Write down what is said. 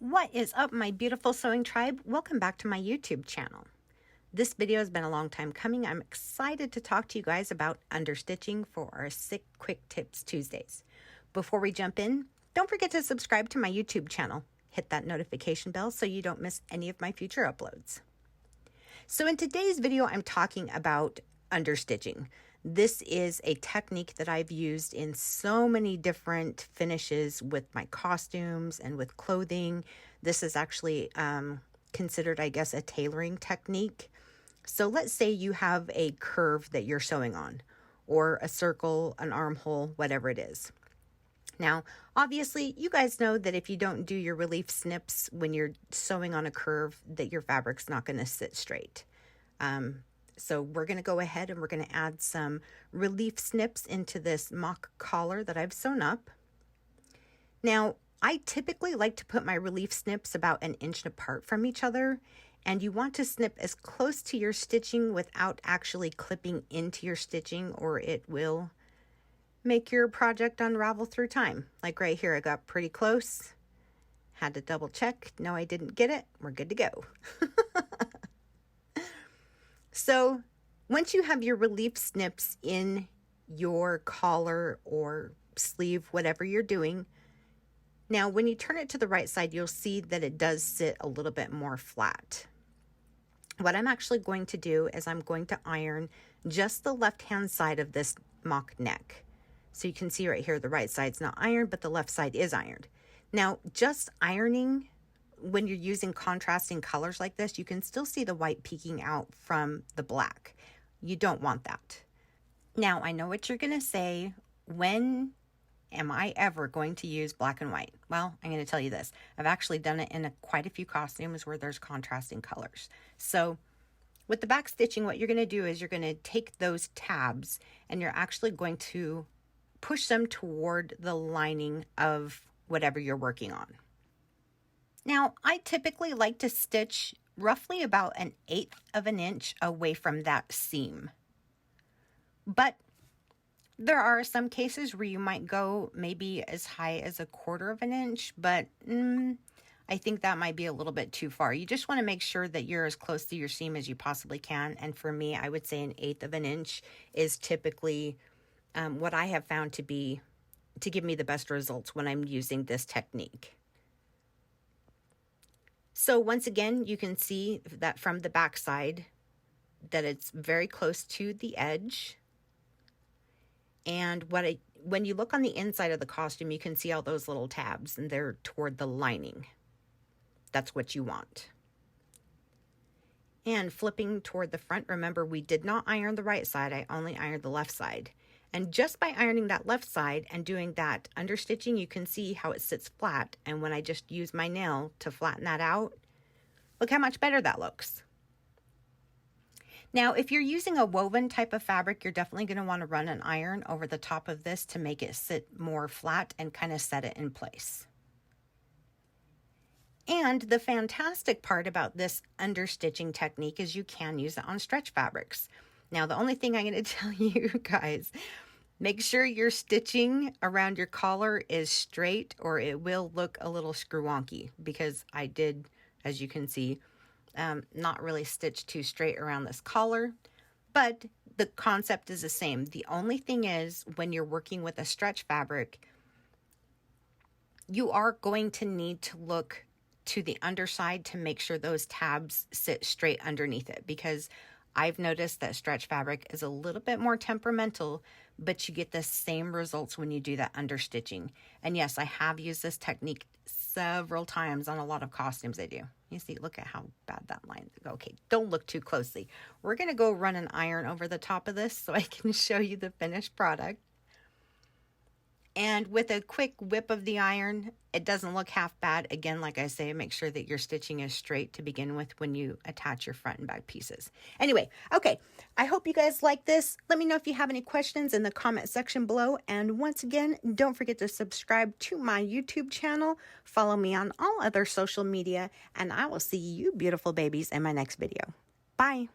What is up, my beautiful sewing tribe? Welcome back to my YouTube channel. This video has been a long time coming. I'm excited to talk to you guys about understitching for our SiQ Quick Tips Tuesdays. Before we jump in, don't forget to subscribe to my YouTube channel. Hit that notification bell so you don't miss any of my future uploads. So in today's video, I'm talking about understitching. This is a technique that I've used in so many different finishes with my costumes and with clothing. This is actually considered, I guess, a tailoring technique. So let's say you have a curve that you're sewing on, or a circle, an armhole, whatever it is. Now, obviously, you guys know that if you don't do your relief snips when you're sewing on a curve, that your fabric's not going to sit straight. So we're going to go ahead and we're going to add some relief snips into this mock collar that I've sewn up. Now, I typically like to put my relief snips about 1 inch apart from each other, and you want to snip as close to your stitching without actually clipping into your stitching, or it will make your project unravel through time. Like right here, I got pretty close. Had to double check. No, I didn't get it. We're good to go. So once you have your relief snips in your collar or sleeve, whatever you're doing, now when you turn it to the right side, you'll see that it does sit a little bit more flat. What I'm actually going to do is I'm going to iron just the left-hand side of this mock neck. So you can see right here, the right side's not ironed, but the left side is ironed. Now, just ironing, when you're using contrasting colors like this, you can still see the white peeking out from the black. You don't want that. Now, I know what you're going to say. When am I ever going to use black and white? Well, I'm going to tell you this. I've actually done it in quite a few costumes where there's contrasting colors. So with the back stitching, what you're going to do is you're going to take those tabs and you're actually going to push them toward the lining of whatever you're working on. Now, I typically like to stitch roughly about 1/8 of an inch away from that seam. But there are some cases where you might go maybe as high as 1/4 of an inch, but I think that might be a little bit too far. You just want to make sure that you're as close to your seam as you possibly can. And for me, I would say 1/8 of an inch is typically what I have found to give me the best results when I'm using this technique. So once again, you can see that from the back side that it's very close to the edge. And when you look on the inside of the costume, you can see all those little tabs and they're toward the lining. That's what you want. And flipping toward the front, remember we did not iron the right side, I only ironed the left side. And just by ironing that left side and doing that understitching, you can see how it sits flat. And when I just use my nail to flatten that out, look how much better that looks. Now, if you're using a woven type of fabric, you're definitely going to want to run an iron over the top of this to make it sit more flat and kind of set it in place. And the fantastic part about this understitching technique is you can use it on stretch fabrics. Now, the only thing I'm going to tell you guys, make sure your stitching around your collar is straight or it will look a little screw wonky, because I did, as you can see, not really stitch too straight around this collar, but the concept is the same. The only thing is when you're working with a stretch fabric, you are going to need to look to the underside to make sure those tabs sit straight underneath it, because I've noticed that stretch fabric is a little bit more temperamental, but you get the same results when you do that understitching. And yes, I have used this technique several times on a lot of costumes I do. You see, look at how bad that line is. Okay, don't look too closely. We're going to go run an iron over the top of this so I can show you the finished product. And with a quick whip of the iron, it doesn't look half bad. Again, like I say, make sure that your stitching is straight to begin with when you attach your front and back pieces. Anyway, okay, I hope you guys like this. Let me know if you have any questions in the comment section below. And once again, don't forget to subscribe to my YouTube channel. Follow me on all other social media, and I will see you beautiful babies in my next video. Bye.